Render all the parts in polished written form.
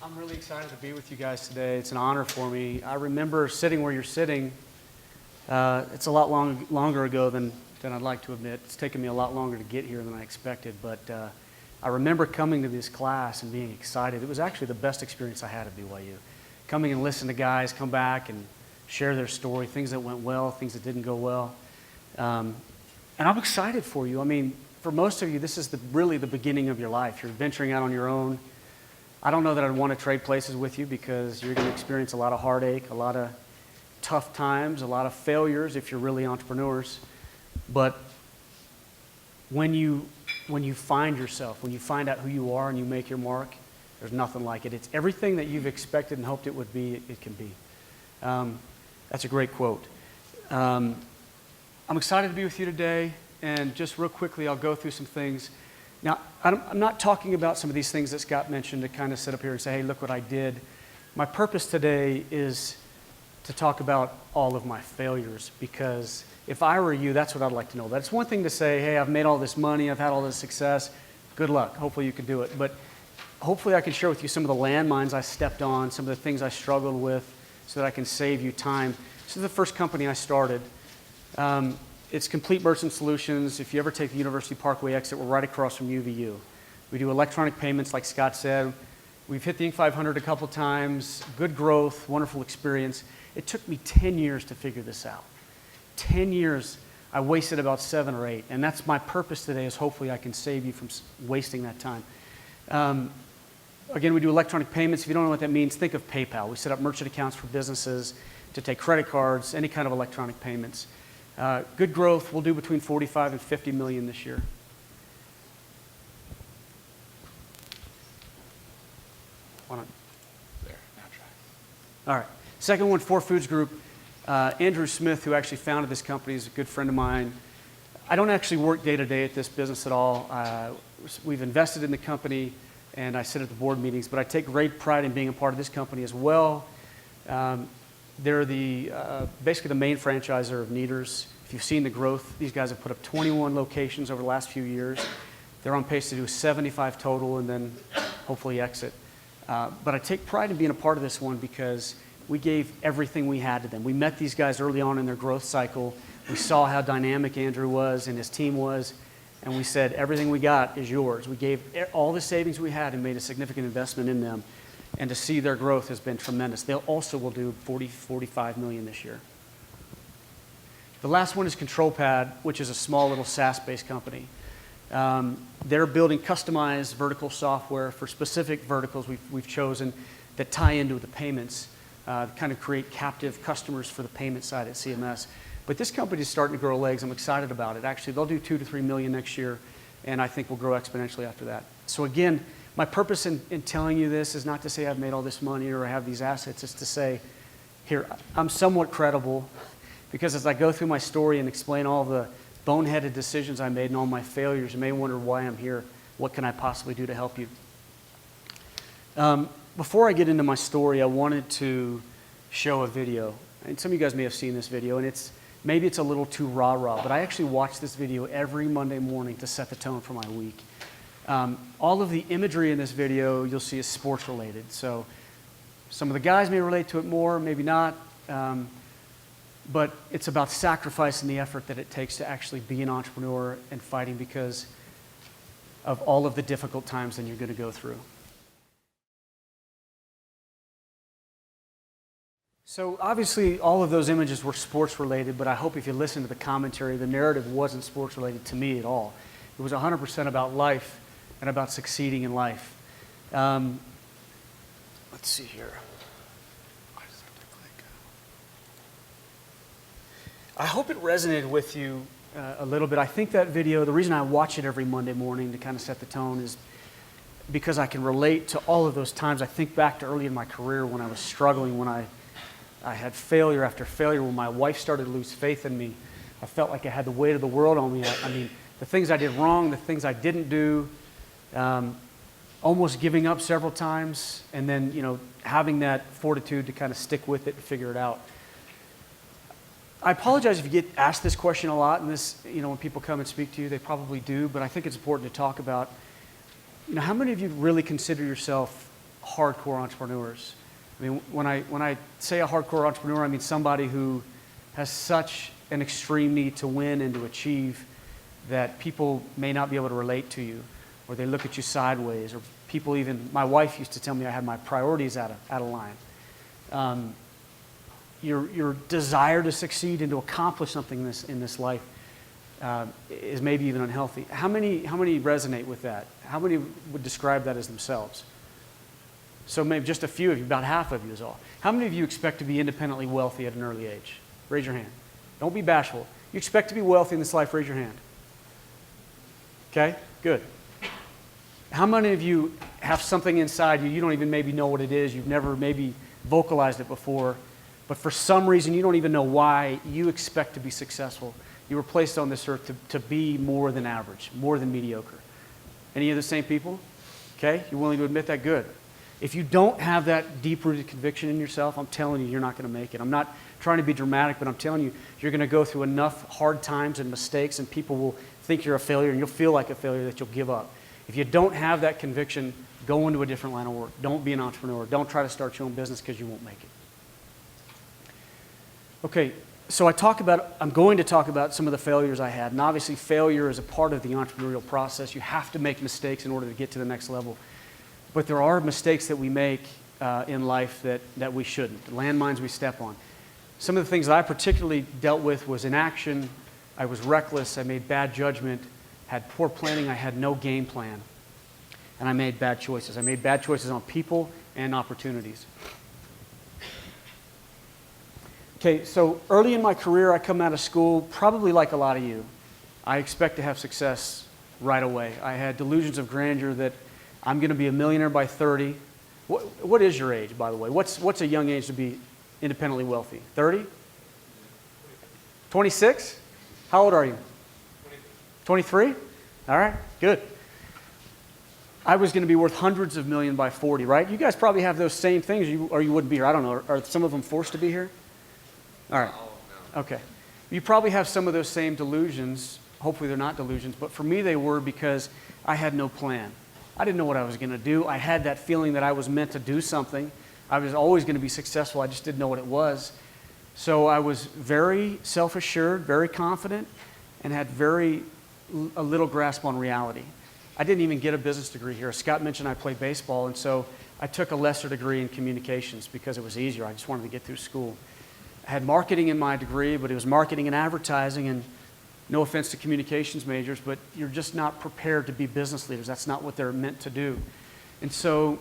I'm really excited to be with you guys today. It's an honor for me. I remember sitting where you're sitting. It's a lot longer ago than I'd like to admit. It's taken me a lot longer to get here than I expected, but I remember coming to this class and being excited. It was actually the best experience I had at BYU. Coming and listening to guys come back and share their story, things that went well, things that didn't go well. And I'm excited for you. I mean, for most of you, this is really the beginning of your life. You're venturing out on your own. I don't know that I'd want to trade places with you because you're going to experience a lot of heartache, a lot of tough times, a lot of failures if you're really entrepreneurs. But when you find yourself, when you find out who you are and you make your mark, there's nothing like it. It's everything that you've expected and hoped it would be, it can be. That's a great quote. I'm excited to be with you today, and just real quickly, I'll go through some things. Now, I'm not talking about some of these things that Scott mentioned to kind of sit up here and say, hey, look what I did. My purpose today is to talk about all of my failures, because if I were you, that's what I'd like to know about. It's one thing to say, hey, I've made all this money, I've had all this success, good luck, hopefully you can do it. But hopefully I can share with you some of the landmines I stepped on, some of the things I struggled with, so that I can save you time. This is the first company I started. It's Complete Merchant Solutions. If you ever take the University Parkway exit, we're right across from UVU. We do electronic payments, like Scott said. We've hit the Inc. 500 a couple times, good growth, wonderful experience. It took me 10 years to figure this out. 10 years, I wasted about 7 or 8, and that's my purpose today, is hopefully I can save you from wasting that time. Again, we do electronic payments. If you don't know what that means, think of PayPal. We set up merchant accounts for businesses to take credit cards, any kind of electronic payments. Good growth. We'll do between 45 and 50 million this year. Why not? There, now try. All right. Second one, 4 Foods Group. Andrew Smith, who actually founded this company, is a good friend of mine. I don't actually work day to day at this business at all. We've invested in the company, and I sit at the board meetings, but I take great pride in being a part of this company as well. They're basically the main franchisor of Kneaders. If you've seen the growth, these guys have put up 21 locations over the last few years. They're on pace to do 75 total and then hopefully exit. But I take pride in being a part of this one because we gave everything we had to them. We met these guys early on in their growth cycle. We saw how dynamic Andrew was and his team was, and we said, everything we got is yours. We gave all the savings we had and made a significant investment in them. And to see their growth has been tremendous. They also will do 45 million this year. The last one is ControlPad, which is a small little SaaS-based company. They're building customized vertical software for specific verticals we've chosen that tie into the payments, kind of create captive customers for the payment side at CMS. But this company is starting to grow legs. I'm excited about it. Actually, they'll do 2 to 3 million next year, and I think we'll grow exponentially after that. So again, my purpose in telling you this is not to say I've made all this money or I have these assets. It's to say, here, I'm somewhat credible, because as I go through my story and explain all the boneheaded decisions I made and all my failures, you may wonder why I'm here. What can I possibly do to help you? Before I get into my story, I wanted to show a video. And some of you guys may have seen this video, and maybe it's a little too rah-rah, but I actually watch this video every Monday morning to set the tone for my week. All of the imagery in this video you'll see is sports related. So some of the guys may relate to it more, maybe not. But it's about sacrifice and the effort that it takes to actually be an entrepreneur and fighting because of all of the difficult times that you're going to go through. So obviously all of those images were sports related, but I hope if you listen to the commentary, the narrative wasn't sports related to me at all. It was 100% about life and about succeeding in life. Let's see here. I hope it resonated with you a little bit. I think that video, the reason I watch it every Monday morning to kind of set the tone is because I can relate to all of those times. I think back to early in my career when I was struggling, when I had failure after failure, when my wife started to lose faith in me. I felt like I had the weight of the world on me. I mean, the things I did wrong, the things I didn't do, almost giving up several times, and then, having that fortitude to kind of stick with it and figure it out. I apologize if you get asked this question a lot, and this, when people come and speak to you, they probably do, but I think it's important to talk about, how many of you really consider yourself hardcore entrepreneurs. I mean, when I say a hardcore entrepreneur, I mean somebody who has such an extreme need to win and to achieve that people may not be able to relate to you, or they look at you sideways, or people even, my wife used to tell me I had my priorities out of line. Your desire to succeed and to accomplish something in this life is maybe even unhealthy. How many resonate with that? How many would describe that as themselves? So maybe just a few of you, about half of you is all. How many of you expect to be independently wealthy at an early age? Raise your hand. Don't be bashful. You expect to be wealthy in this life, raise your hand. Okay, good. How many of you have something inside you don't even maybe know what it is, you've never maybe vocalized it before, but for some reason you don't even know why you expect to be successful? You were placed on this earth to be more than average, more than mediocre. Any of the same people? Okay, you're willing to admit that? Good. If you don't have that deep-rooted conviction in yourself, I'm telling you, you're not going to make it. I'm not trying to be dramatic, but I'm telling you, you're going to go through enough hard times and mistakes, and people will think you're a failure, and you'll feel like a failure that you'll give up. If you don't have that conviction, go into a different line of work. Don't be an entrepreneur. Don't try to start your own business because you won't make it. Okay, so I'm going to talk about some of the failures I had, and obviously failure is a part of the entrepreneurial process. You have to make mistakes in order to get to the next level. But there are mistakes that we make in life that we shouldn't, landmines we step on. Some of the things that I particularly dealt with was inaction. I was reckless. I made bad judgment, had poor planning. I had no game plan. And I made bad choices. I made bad choices on people and opportunities. Okay, so early in my career, I come out of school, probably like a lot of you. I expect to have success right away. I had delusions of grandeur that I'm going to be a millionaire by 30. What is your age, by the way? What's a young age to be independently wealthy? 30? 26? How old are you? 23? All right, good. I was going to be worth hundreds of millions by 40, right? You guys probably have those same things, or you wouldn't be here. I don't know. Are some of them forced to be here? All right. Okay. You probably have some of those same delusions. Hopefully they're not delusions, but for me they were because I had no plan. I didn't know what I was going to do. I had that feeling that I was meant to do something. I was always going to be successful. I just didn't know what it was. So I was very self-assured, very confident, and had a little grasp on reality. I didn't even get a business degree here. Scott mentioned I played baseball, and so I took a lesser degree in communications because it was easier. I just wanted to get through school. I had marketing in my degree, but it was marketing and advertising, and no offense to communications majors, but you're just not prepared to be business leaders. That's not what they're meant to do. And so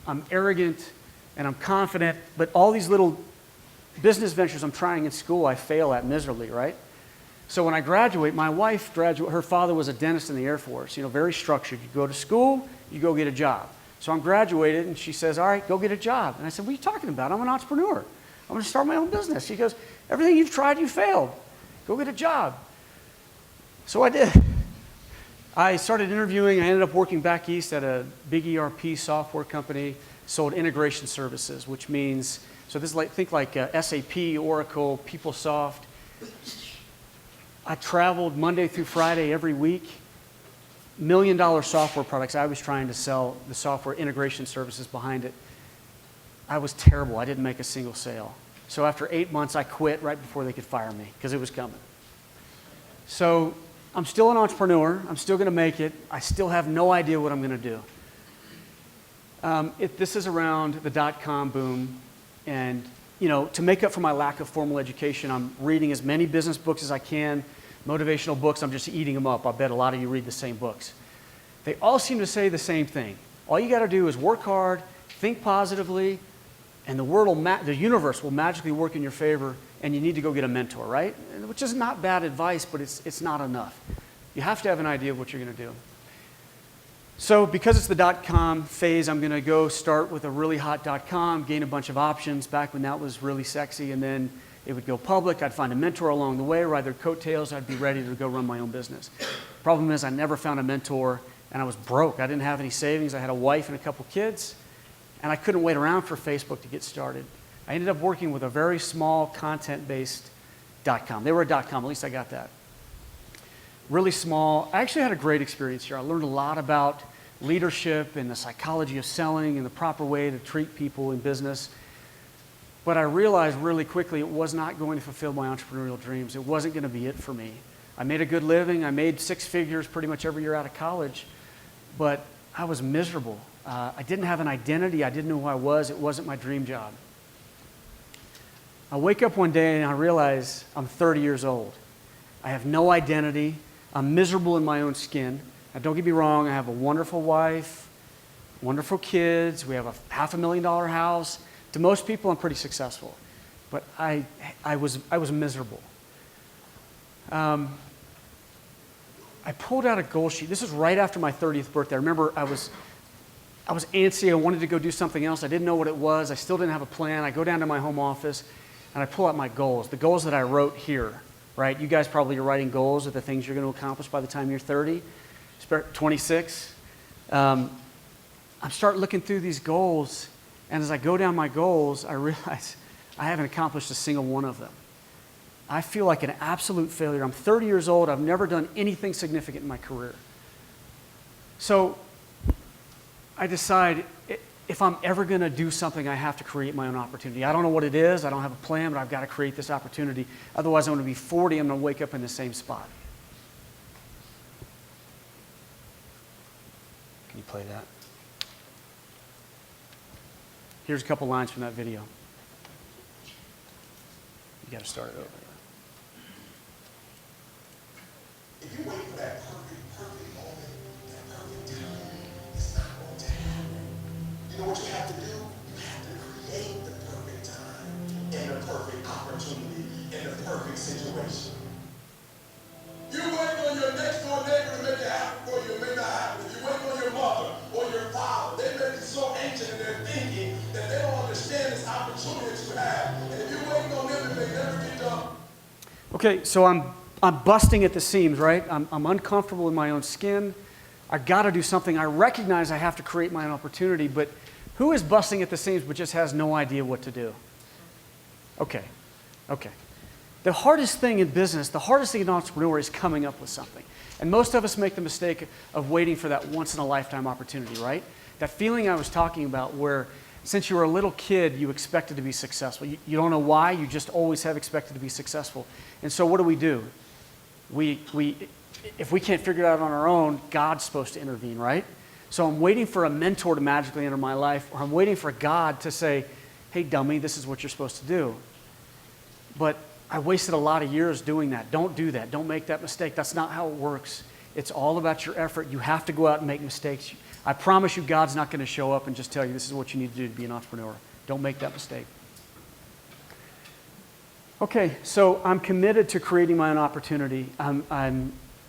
I'm arrogant and I'm confident, but all these little business ventures I'm trying in school, I fail at miserably, right? So when I graduate, my wife her father was a dentist in the Air Force, very structured. You go to school, you go get a job. So I'm graduated, and she says, all right, go get a job. And I said, what are you talking about? I'm an entrepreneur. I'm going to start my own business. She goes, everything you've tried, you failed. Go get a job. So I did. I started interviewing. I ended up working back east at a big ERP software company, sold integration services, which means, so this is think like SAP, Oracle, PeopleSoft. I traveled Monday through Friday every week. $1 million software products. I was trying to sell the software integration services behind it. I was terrible. I didn't make a single sale. So after 8 months, I quit right before they could fire me because it was coming. So I'm still an entrepreneur. I'm still going to make it. I still have no idea what I'm going to do. This is around the dot-com boom. And, to make up for my lack of formal education, I'm reading as many business books as I can, motivational books. I'm just eating them up. I bet a lot of you read the same books. They all seem to say the same thing. All you got to do is work hard, think positively, and the universe will magically work in your favor, and you need to go get a mentor, right? Which is not bad advice, but it's not enough. You have to have an idea of what you're going to do. So because it's the dot-com phase, I'm going to go start with a really hot dot-com, gain a bunch of options back when that was really sexy, and then it would go public. I'd find a mentor along the way, ride their coattails. I'd be ready to go run my own business. Problem is I never found a mentor, and I was broke. I didn't have any savings. I had a wife and a couple kids, and I couldn't wait around for Facebook to get started. I ended up working with a very small content-based dot-com. They were a dot-com, at least I got that. Really small. I actually had a great experience here. I learned a lot about leadership and the psychology of selling and the proper way to treat people in business. But I realized really quickly it was not going to fulfill my entrepreneurial dreams. It wasn't going to be it for me. I made a good living. I made 6 figures pretty much every year out of college, but I was miserable. I didn't have an identity. I didn't know who I was. It wasn't my dream job. I wake up one day and I realize I'm 30 years old. I have no identity. I'm miserable in my own skin. Now, don't get me wrong. I have a wonderful wife, wonderful kids. We have a $500,000 house. To most people, I'm pretty successful, but I was miserable. I pulled out a goal sheet. This was right after my 30th birthday. I remember I was antsy. I wanted to go do something else. I didn't know what it was. I still didn't have a plan. I go down to my home office, and I pull out my goals, the goals that I wrote here, right? You guys probably are writing goals of the things you're going to accomplish by the time you're 30, 26. I'm starting looking through these goals, and as I go down my goals, I realize I haven't accomplished a single one of them. I feel like an absolute failure. I'm 30 years old. I've never done anything significant in my career. So I decide if I'm ever going to do something, I have to create my own opportunity. I don't know what it is. I don't have a plan, but I've got to create this opportunity. Otherwise, I'm going to be 40. I'm going to wake up in the same spot. Can you play that? Here's a couple lines from that video. You got to start it over. If you wait for that perfect moment, that perfect time, it's not going to happen. You know what you have to do? You have to create the perfect time and the perfect opportunity and the perfect situation. You wait on your next door neighbor to make it happen for you, it may not happen. If you wait on your mother or your father, they may be so ancient in their thinking that they don't understand this opportunity that you have. And if you're waiting on them, they never get done. Okay, so I'm busting at the seams, right? I'm uncomfortable in my own skin. I got to do something. I recognize I have to create my own opportunity, but who is busting at the seams but just has no idea what to do? Okay. The hardest thing in business, the hardest thing in an entrepreneur is coming up with something. And most of us make the mistake of waiting for that once-in-a-lifetime opportunity, right? That feeling I was talking about where since you were a little kid, you expected to be successful. You don't know why, you just always have expected to be successful. And so what do? If we can't figure it out on our own, God's supposed to intervene, right? So I'm waiting for a mentor to magically enter my life, or I'm waiting for God to say, hey, dummy, this is what you're supposed to do. But I wasted a lot of years doing that. Don't do that. Don't make that mistake. That's not how it works. It's all about your effort. You have to go out and make mistakes. I promise you, God's not going to show up and just tell you this is what you need to do to be an entrepreneur. Don't make that mistake. Okay, so I'm committed to creating my own opportunity.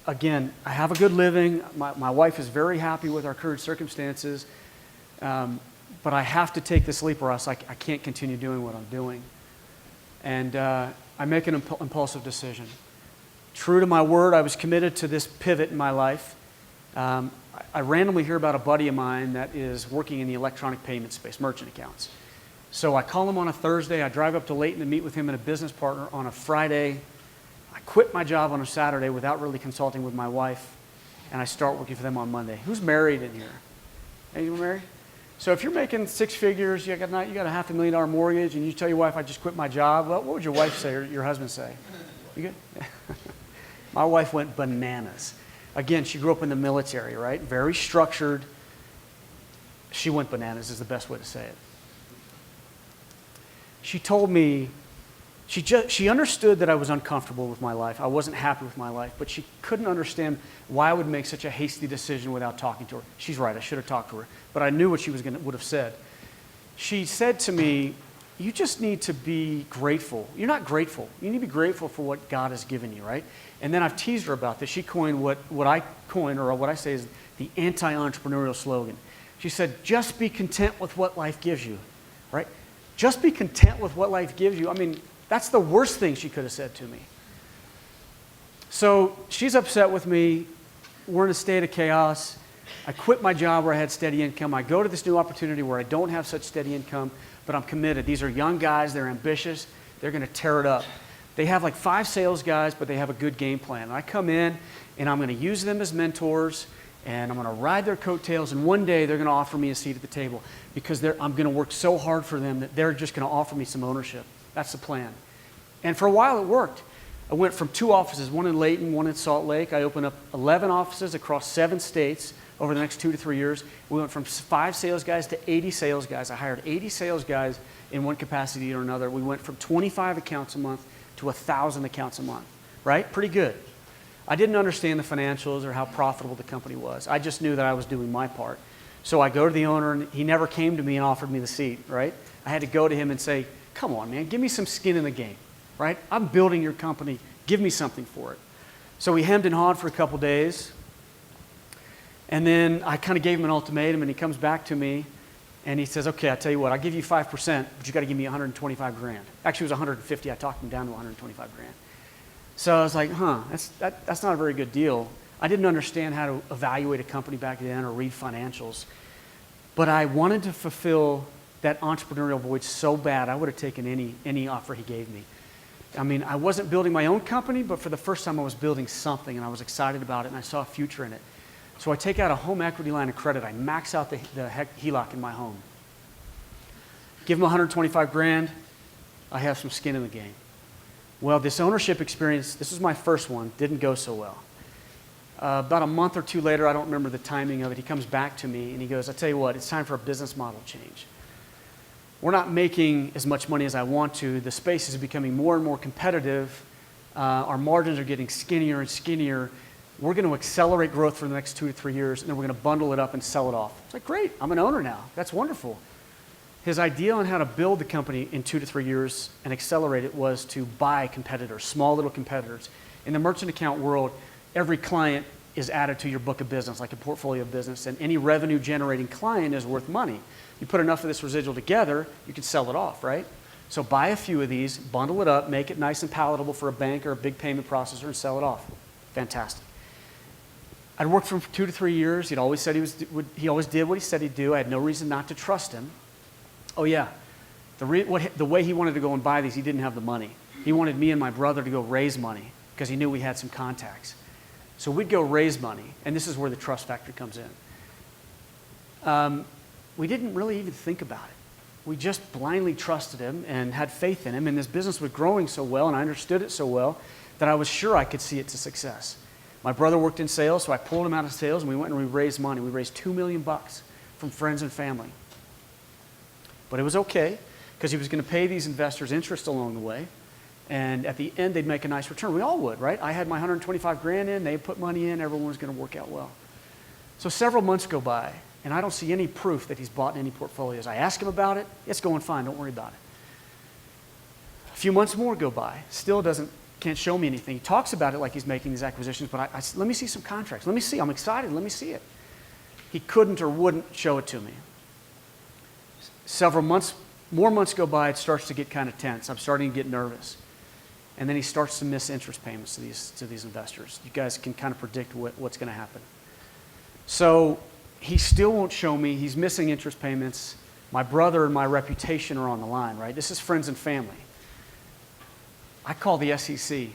Again, I have a good living. My wife is very happy with our current circumstances, but I have to take this leap or else I can't continue doing what I'm doing. And I make an impulsive decision. True to my word, I was committed to this pivot in my life. I randomly hear about a buddy of mine that is working in the electronic payment space, merchant accounts. So I call him on a Thursday. I drive up to Layton to meet with him and a business partner on a Friday. I quit my job on a Saturday without really consulting with my wife, and I start working for them on Monday. Who's married in here? Anyone married? So if you're making 6 figures, you got a $500,000 mortgage, and you tell your wife, I just quit my job, what would your wife say or your husband say? You good? My wife went bananas. Again, she grew up in the military, right? Very structured. She went bananas is the best way to say it. She told me, she understood that I was uncomfortable with my life. I wasn't happy with my life, but she couldn't understand why I would make such a hasty decision without talking to her. She's right, I should have talked to her, but I knew what she would have said. She said to me, you just need to be grateful. You're not grateful. You need to be grateful for what God has given you, right? And then I've teased her about this. She coined what I coin, or what I say is the anti-entrepreneurial slogan. She said, just be content with what life gives you, right? Just be content with what life gives you. I mean, that's the worst thing she could have said to me. So she's upset with me. We're in a state of chaos. I quit my job where I had steady income. I go to this new opportunity where I don't have such steady income, but I'm committed. These are young guys. They're ambitious. They're going to tear it up. They have like 5 sales guys, but they have a good game plan. And I come in, and I'm going to use them as mentors, and I'm going to ride their coattails, and one day they're going to offer me a seat at the table because I'm going to work so hard for them that they're just going to offer me some ownership. That's the plan. And for a while it worked. I went from 2 offices, one in Layton, one in Salt Lake. I opened up 11 offices across 7 states over the next 2 to 3 years. We went from 5 sales guys to 80 sales guys. I hired 80 sales guys in one capacity or another. We went from 25 accounts a month to 1,000 accounts a month, right? Pretty good. I didn't understand the financials or how profitable the company was. I just knew that I was doing my part. So I go to the owner, and he never came to me and offered me the seat, right? I had to go to him and say, come on, man, give me some skin in the game, right? I'm building your company. Give me something for it. So we hemmed and hawed for a couple days. And then I kind of gave him an ultimatum, and he comes back to me, and he says, okay, I'll tell you what, I'll give you 5%, but you got to give me 125 grand. Actually, it was 150. I talked him down to 125 grand. So I was like, that's not a very good deal. I didn't understand how to evaluate a company back then or read financials. But I wanted to fulfill that entrepreneurial void so bad, I would have taken any offer he gave me. I mean, I wasn't building my own company, but for the first time I was building something, and I was excited about it, and I saw a future in it. So I take out a home equity line of credit. I max out the HELOC in my home. Give them 125 grand. I have some skin in the game. Well, this ownership experience, this was my first one, didn't go so well. About a month or 2 later, I don't remember the timing of it, he comes back to me and he goes, I'll tell you what, it's time for a business model change. We're not making as much money as I want to. The space is becoming more and more competitive. Our margins are getting skinnier and skinnier. We're going to accelerate growth for the next 2 to 3 years, and then we're going to bundle it up and sell it off. It's like, great, I'm an owner now. That's wonderful. His idea on how to build the company in 2 to 3 years and accelerate it was to buy competitors, small little competitors. In the merchant account world, every client is added to your book of business, like a portfolio of business, and any revenue generating client is worth money. You put enough of this residual together, you can sell it off, right? So buy a few of these, bundle it up, make it nice and palatable for a bank or a big payment processor, and sell it off. Fantastic. I'd worked for him for 2 to 3 years. He'd always said he always did what he said he'd do. I had no reason not to trust him. Oh yeah, the way he wanted to go and buy these, he didn't have the money. He wanted me and my brother to go raise money because he knew we had some contacts. So we'd go raise money, and this is where the trust factor comes in. We didn't really even think about it. We just blindly trusted him and had faith in him, and this business was growing so well, and I understood it so well that I was sure I could see it to success. My brother worked in sales, so I pulled him out of sales, and we went and we raised money. We raised $2 million from friends and family. But it was okay, because he was going to pay these investors interest along the way, and at the end, they'd make a nice return. We all would, right? I had my 125 grand in, they put money in, everyone was going to work out well. So several months go by, and I don't see any proof that he's bought any portfolios. I ask him about it, it's going fine, don't worry about it. A few months more go by, still can't show me anything. He talks about it like he's making these acquisitions, but let me see some contracts. Let me see, I'm excited, let me see it. He couldn't or wouldn't show it to me. Several more months go by, it starts to get kind of tense. I'm starting to get nervous. And then he starts to miss interest payments to these investors. You guys can kind of predict what's going to happen. So he still won't show me. He's missing interest payments. My brother and my reputation are on the line, right? This is friends and family. I call the SEC,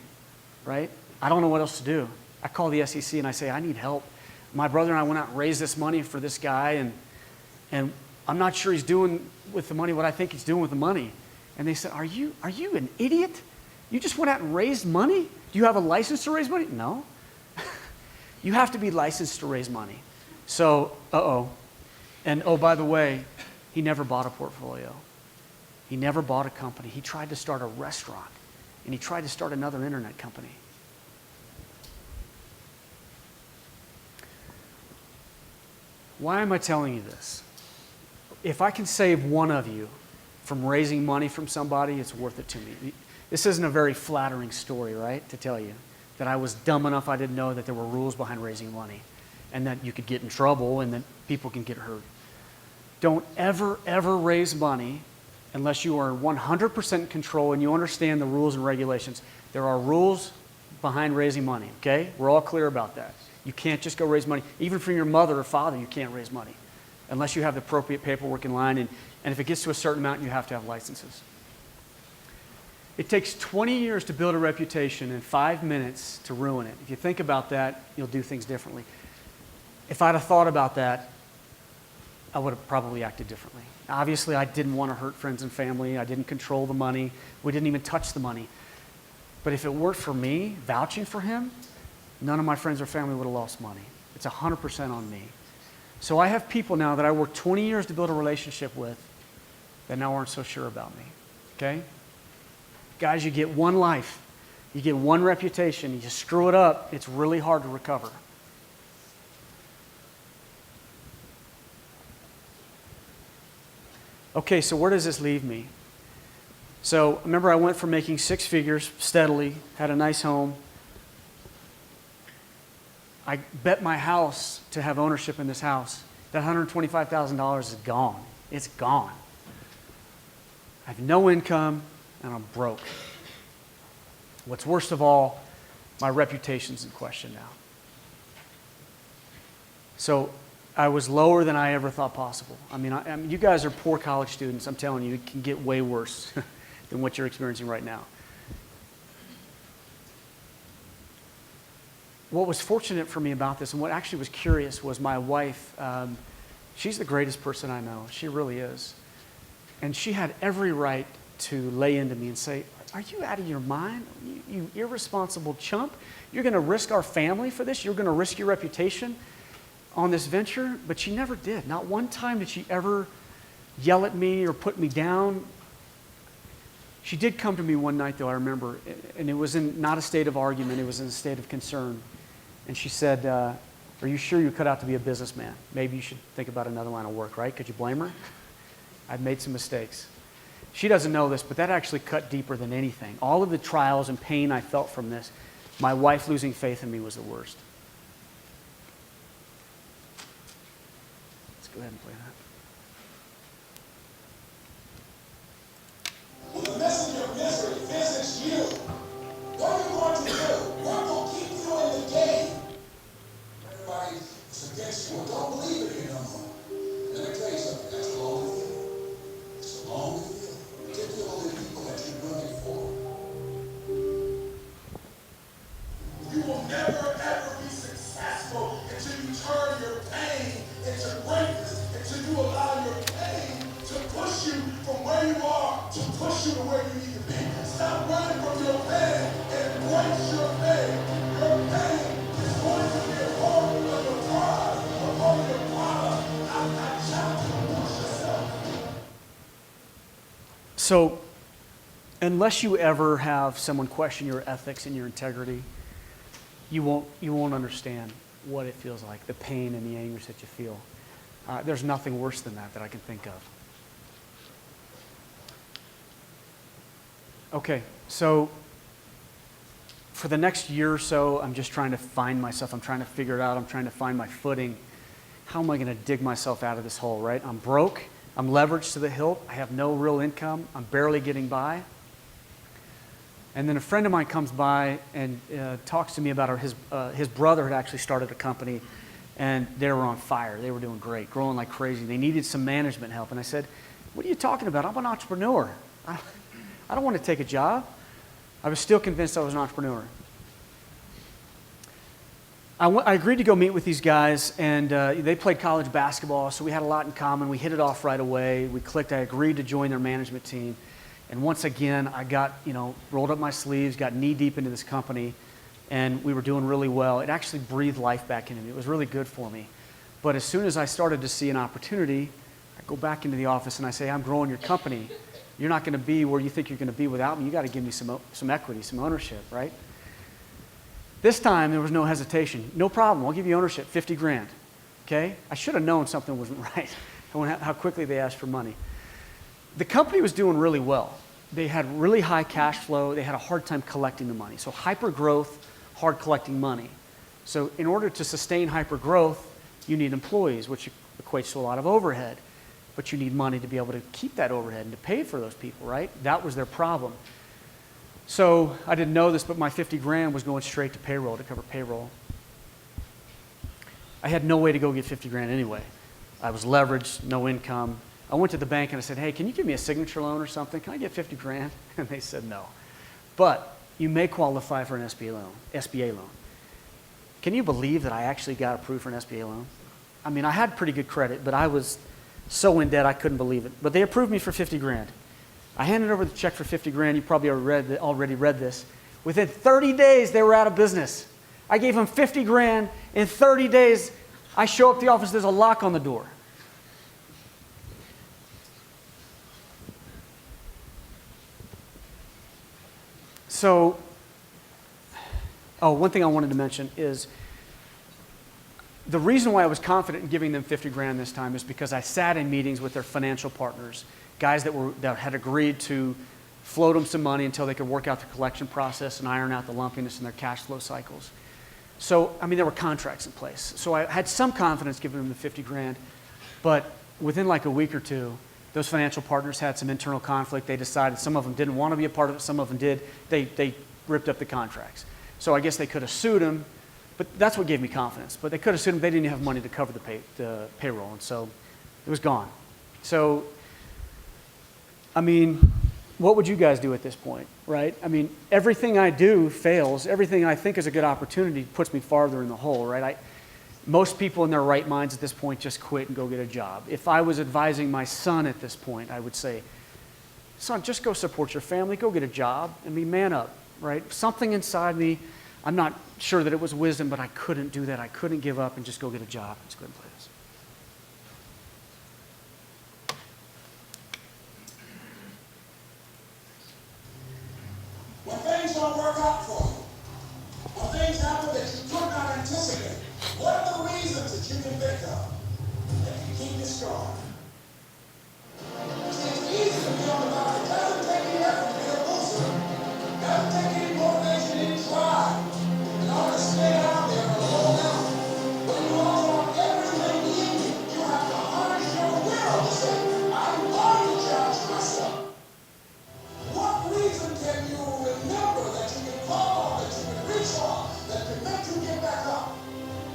right? I don't know what else to do. I call the SEC and I say, I need help. My brother and I went out and raised this money for this guy, and I'm not sure he's doing with the money what I think he's doing with the money. And they said, are you an idiot? You just went out and raised money? Do you have a license to raise money? No. You have to be licensed to raise money. So, And oh, by the way, he never bought a portfolio. He never bought a company. He tried to start a restaurant, and he tried to start another internet company. Why am I telling you this? If I can save one of you from raising money from somebody, it's worth it to me. This isn't a very flattering story, right, to tell you that I was dumb enough I didn't know that there were rules behind raising money and that you could get in trouble and that people can get hurt. Don't ever raise money unless you are 100% in control and you understand the rules and regulations. There are rules behind raising money, okay? We're all clear about that. You can't just go raise money. Even from your mother or father, you can't raise money unless you have the appropriate paperwork in line, and if it gets to a certain amount, you have to have licenses. It takes 20 years to build a reputation and 5 minutes to ruin it. If you think about that, you'll do things differently. If I'd have thought about that, I would have probably acted differently. Obviously, I didn't want to hurt friends and family. I didn't control the money. We didn't even touch the money. But if it weren't for me vouching for him, none of my friends or family would have lost money. It's 100% on me. So I have people now that I worked 20 years to build a relationship with that now aren't so sure about me, okay? Guys, you get one life. You get one reputation. You just screw it up, it's really hard to recover. Okay, so where does this leave me? So remember, I went from making 6 figures steadily, had a nice home. I bet my house to have ownership in this house. That $125,000 is gone. It's gone. I have no income, and I'm broke. What's worst of all, my reputation's in question now. So I was lower than I ever thought possible. I mean, you guys are poor college students. I'm telling you, it can get way worse than what you're experiencing right now. What was fortunate for me about this, and what actually was curious, was my wife. She's the greatest person I know. She really is. And she had every right to lay into me and say, "Are you out of your mind? You irresponsible chump? You're going to risk our family for this? You're going to risk your reputation on this venture?" But she never did. Not one time did she ever yell at me or put me down. She did come to me one night, though, I remember, and it was in not a state of argument. It was in a state of concern. And she said, "Are you sure you cut out to be a businessman? Maybe you should think about another line of work, right?" Could you blame her? I'd made some mistakes. She doesn't know this, but that actually cut deeper than anything. All of the trials and pain I felt from this, my wife losing faith in me was the worst. Let's go ahead and play that. When the messenger of misery visits you, what are you going to do? What will keep you in the game? Everybody is against you. Well, don't believe it here no more. Let me tell you something. That's a lonely feeling. It's a lonely feeling. Particularly people that you're running for. You will never, ever be successful until you turn your pain into greatness, until you allow your pain to push you from where you are to push you to where you need to be. Stop running from your pain and embrace your pain. Your pain is going to be a part of your pride, a part of your product. I challenge you to push yourself. So, unless you ever have someone question your ethics and your integrity, you won't understand what it feels like, the pain and the anguish that you feel. There's nothing worse than that I can think of. Okay, so for the next year or so, I'm just trying to find myself. I'm trying to figure it out. I'm trying to find my footing. How am I going to dig myself out of this hole, right? I'm broke. I'm leveraged to the hilt. I have no real income. I'm barely getting by. And then a friend of mine comes by and talks to me about his brother had actually started a company, and they were on fire. They were doing great, growing like crazy. They needed some management help. And I said, "What are you talking about? I'm an entrepreneur. I don't want to take a job." I was still convinced I was an entrepreneur. I agreed to go meet with these guys, and they played college basketball, so we had a lot in common. We hit it off right away. We clicked. I agreed to join their management team. And once again, I got, rolled up my sleeves, got knee deep into this company, and we were doing really well. It actually breathed life back into me. It was really good for me. But as soon as I started to see an opportunity, I go back into the office and I say, "I'm growing your company. You're not going to be where you think you're going to be without me. You got to give me some equity, some ownership, right?" This time, there was no hesitation. "No problem. I'll give you ownership, 50 grand. Okay? I should have known something wasn't right. How quickly they asked for money. The company was doing really well. They had really high cash flow. They had a hard time collecting the money. So hyper growth, hard collecting money. So in order to sustain hyper growth, you need employees, which equates to a lot of overhead. But you need money to be able to keep that overhead and to pay for those people, right? That was their problem. So I didn't know this, but my 50 grand was going straight to payroll, to cover payroll. I had no way to go get 50 grand anyway. I was leveraged, no income. I went to the bank and I said, "Hey, can you give me a signature loan or something? Can I get 50 grand? And they said no. But you may qualify for an SBA loan. Can you believe that I actually got approved for an SBA loan? I mean, I had pretty good credit, but I was so in debt I couldn't believe it. But they approved me for 50 grand. I handed over the check for 50 grand. You probably already read this. Within 30 days, they were out of business. I gave them 50 grand. In 30 days, I show up to the office, there's a lock on the door. So, one thing I wanted to mention is the reason why I was confident in giving them 50 grand this time is because I sat in meetings with their financial partners, guys that had agreed to float them some money until they could work out the collection process and iron out the lumpiness in their cash flow cycles. So, I mean, there were contracts in place. So I had some confidence giving them the 50 grand, but within like a week or two, those financial partners had some internal conflict. They decided some of them didn't want to be a part of it, some of them did. They ripped up the contracts. So I guess they could have sued them, but that's what gave me confidence. But they could have sued them. They didn't have money to cover the payroll, and so it was gone. So, I mean, what would you guys do at this point, right? I mean, everything I do fails. Everything I think is a good opportunity puts me farther in the hole, right? Most people in their right minds at this point just quit and go get a job. If I was advising my son at this point, I would say, son, just go support your family, go get a job, and be man up, right? Something inside me, I'm not sure that it was wisdom, but I couldn't do that. I couldn't give up and just go get a job. Let's go ahead and play this. When things don't work out for you, when things happen that you could not anticipate, what are the reasons that you can think of that can keep you strong? See, it's easy to be on the bottom. It doesn't take any effort to be a loser. It doesn't take any motivation, any drive in order to stay down there and hold out. But you also have everything in you. You have to harness your will to say, I'm going to challenge myself. What reason can you remember that you can call on, that you can reach on, that can make you get back up?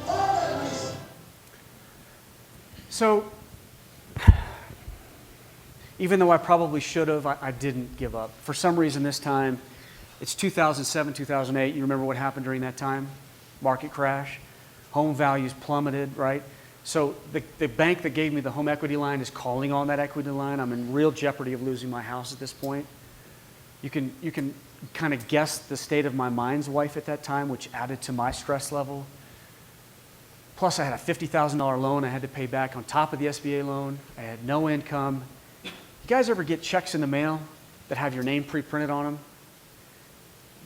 Find that reason. So, even though I probably should have, I didn't give up. For some reason this time, it's 2007, 2008. You remember what happened during that time? Market crash. Home values plummeted, right? So the bank that gave me the home equity line is calling on that equity line. I'm in real jeopardy of losing my house at this point. You can kind of guess the state of my mind's wife at that time, which added to my stress level. Plus, I had a $50,000 loan I had to pay back on top of the SBA loan. I had no income. You guys ever get checks in the mail that have your name pre-printed on them?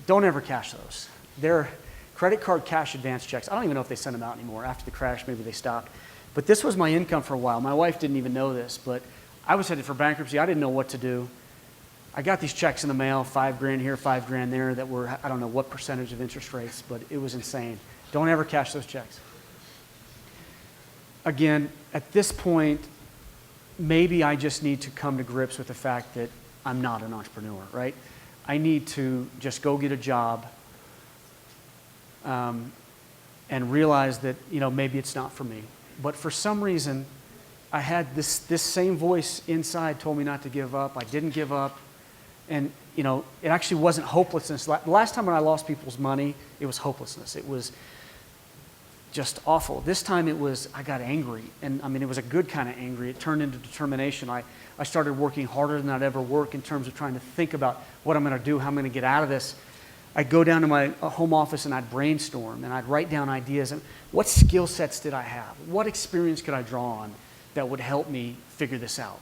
Don't ever cash those. They're credit card cash advance checks. I don't even know if they send them out anymore. After the crash, maybe they stopped. But this was my income for a while. My wife didn't even know this, but I was headed for bankruptcy. I didn't know what to do. I got these checks in the mail, 5 grand here, 5 grand there, that were, I don't know what percentage of interest rates, but it was insane. Don't ever cash those checks. Again, at this point, maybe I just need to come to grips with the fact that I'm not an entrepreneur, right? I need to just go get a job and realize that, maybe it's not for me. But for some reason, I had this same voice inside told me not to give up. I didn't give up. And, it actually wasn't hopelessness. The last time when I lost people's money, it was hopelessness. It was just awful. This time I got angry. And it was a good kind of angry. It turned into determination. I started working harder than I'd ever worked in terms of trying to think about what I'm going to do, how I'm going to get out of this. I'd go down to my home office and I'd brainstorm and I'd write down ideas. And what skill sets did I have? What experience could I draw on that would help me figure this out?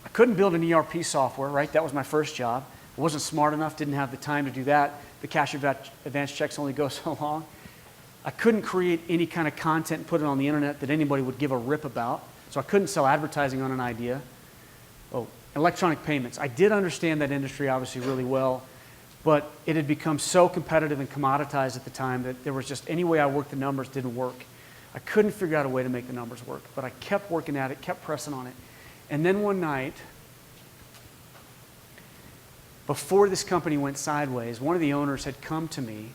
I couldn't build an ERP software, right? That was my first job. I wasn't smart enough, didn't have the time to do that. The cash advance checks only go so long. I couldn't create any kind of content and put it on the internet that anybody would give a rip about. So I couldn't sell advertising on an idea. Oh, electronic payments. I did understand that industry obviously really well, but it had become so competitive and commoditized at the time that there was just any way I worked the numbers didn't work. I couldn't figure out a way to make the numbers work, but I kept working at it, kept pressing on it. And then one night, before this company went sideways, one of the owners had come to me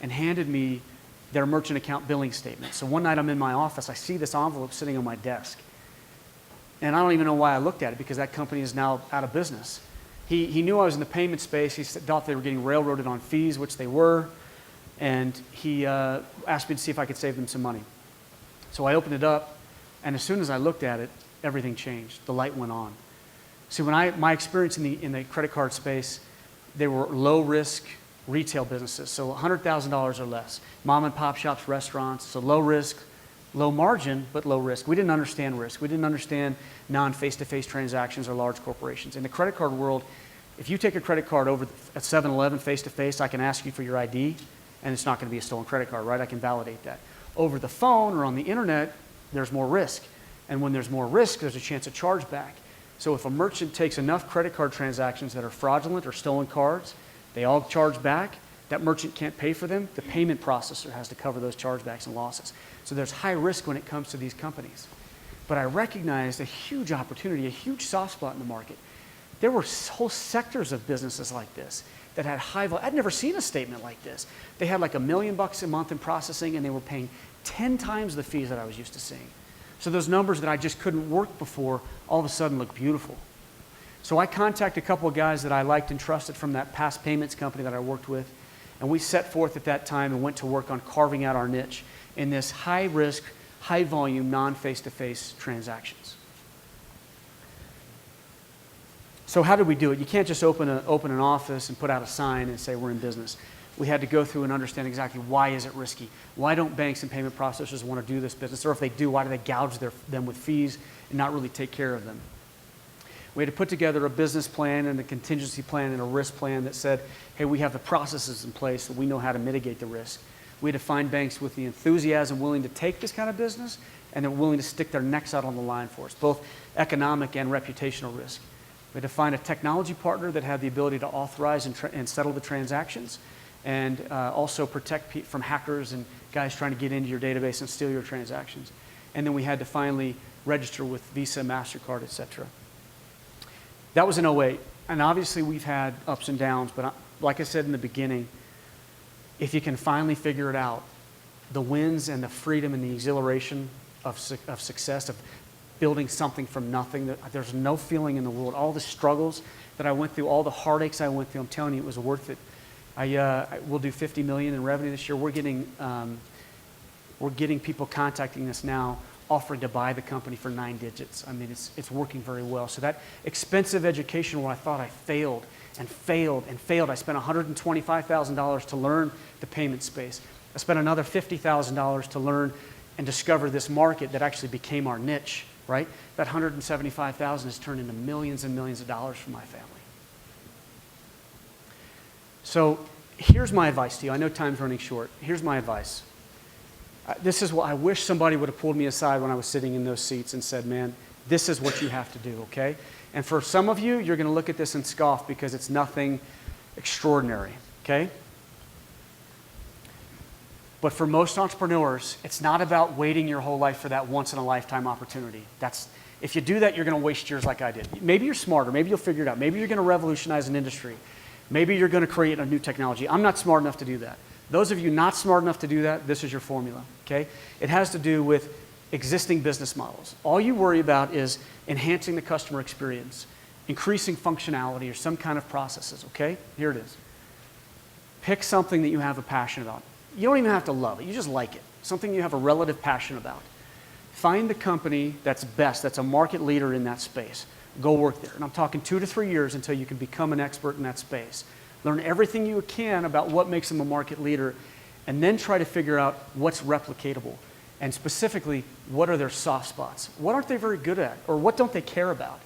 and handed me their merchant account billing statement. So one night I'm in my office, I see this envelope sitting on my desk. And I don't even know why I looked at it, because that company is now out of business. He knew I was in the payment space. He thought they were getting railroaded on fees, which they were. And he asked me to see if I could save them some money. So I opened it up, and as soon as I looked at it, everything changed. The light went on. See, my experience in the credit card space, they were low-risk retail businesses, so $100,000 or less. Mom and pop shops, restaurants, so low risk, low margin, but low risk. We didn't understand risk. We didn't understand non-face-to-face transactions or large corporations. In the credit card world, if you take a credit card over at 7-Eleven face-to-face, I can ask you for your ID, and it's not going to be a stolen credit card, right? I can validate that. Over the phone or on the internet, there's more risk. And when there's more risk, there's a chance of chargeback. So if a merchant takes enough credit card transactions that are fraudulent or stolen cards, they all charge back, that merchant can't pay for them, the payment processor has to cover those chargebacks and losses. So there's high risk when it comes to these companies. But I recognized a huge opportunity, a huge soft spot in the market. There were whole sectors of businesses like this that had high volume. I'd never seen a statement like this. They had like $1 million a month in processing, and they were paying 10 times the fees that I was used to seeing. So those numbers that I just couldn't work before all of a sudden look beautiful. So I contacted a couple of guys that I liked and trusted from that past payments company that I worked with, and we set forth at that time and went to work on carving out our niche in this high-risk, high-volume, non-face-to-face transactions. So how did we do it? You can't just open an office and put out a sign and say we're in business. We had to go through and understand exactly why is it risky. Why don't banks and payment processors want to do this business? Or if they do, why do they gouge them with fees and not really take care of them? We had to put together a business plan and a contingency plan and a risk plan that said, hey, we have the processes in place so we know how to mitigate the risk. We had to find banks with the enthusiasm willing to take this kind of business and they're willing to stick their necks out on the line for us, both economic and reputational risk. We had to find a technology partner that had the ability to authorize and settle the transactions and also protect from hackers and guys trying to get into your database and steal your transactions. And then we had to finally register with Visa, MasterCard, et cetera. That was in 2008. And obviously we've had ups and downs, but like I said in the beginning, if you can finally figure it out, the wins and the freedom and the exhilaration of success, of building something from nothing, there's no feeling in the world. All the struggles that I went through, all the heartaches I went through, I'm telling you, it was worth it. We'll do $50 million in revenue this year. We're getting people contacting us now, offering to buy the company for 9 digits. I mean, it's working very well. So that expensive education where I thought I failed and failed and failed, I spent $125,000 to learn the payment space. I spent another $50,000 to learn and discover this market that actually became our niche, right? That $175,000 has turned into millions and millions of dollars for my family. So here's my advice to you. I know time's running short. Here's my advice. This is what I wish somebody would have pulled me aside when I was sitting in those seats and said, man, this is what you have to do, okay? And for some of you, you're going to look at this and scoff because it's nothing extraordinary, okay? But for most entrepreneurs, it's not about waiting your whole life for that once-in-a-lifetime opportunity. If you do that, you're going to waste years like I did. Maybe you're smarter. Maybe you'll figure it out. Maybe you're going to revolutionize an industry. Maybe you're going to create a new technology. I'm not smart enough to do that. Those of you not smart enough to do that, this is your formula, okay? It has to do with existing business models. All you worry about is enhancing the customer experience, increasing functionality or some kind of processes, okay? Here it is. Pick something that you have a passion about. You don't even have to love it. You just like it. Something you have a relative passion about. Find the company that's best, that's a market leader in that space. Go work there. And I'm talking 2 to 3 years until you can become an expert in that space. Learn everything you can about what makes them a market leader, and then try to figure out what's replicatable. And specifically, what are their soft spots? What aren't they very good at? Or what don't they care about?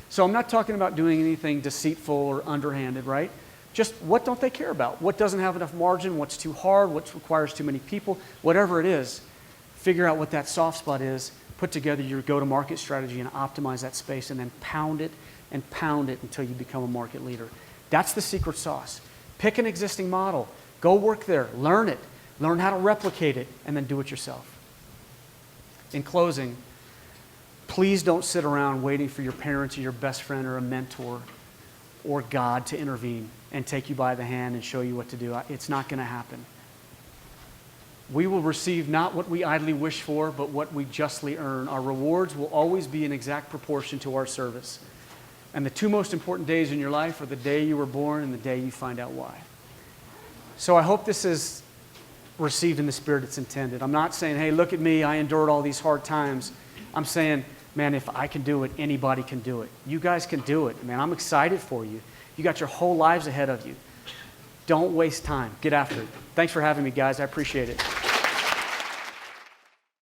So I'm not talking about doing anything deceitful or underhanded, right? Just what don't they care about? What doesn't have enough margin? What's too hard? What requires too many people? Whatever it is, figure out what that soft spot is, put together your go-to-market strategy and optimize that space, and then pound it until you become a market leader. That's the secret sauce. Pick an existing model. Go work there. Learn it. Learn how to replicate it, and then do it yourself. In closing, please don't sit around waiting for your parents or your best friend or a mentor or God to intervene and take you by the hand and show you what to do. It's not going to happen. We will receive not what we idly wish for, but what we justly earn. Our rewards will always be in exact proportion to our service. And the 2 most important days in your life are the day you were born and the day you find out why. So I hope this has received in the spirit it's intended. I'm not saying, hey, look at me, I endured all these hard times. I'm saying, man, if I can do it, anybody can do it. You guys can do it. Man, I'm excited for you. You got your whole lives ahead of you. Don't waste time. Get after it. Thanks for having me, guys. I appreciate it.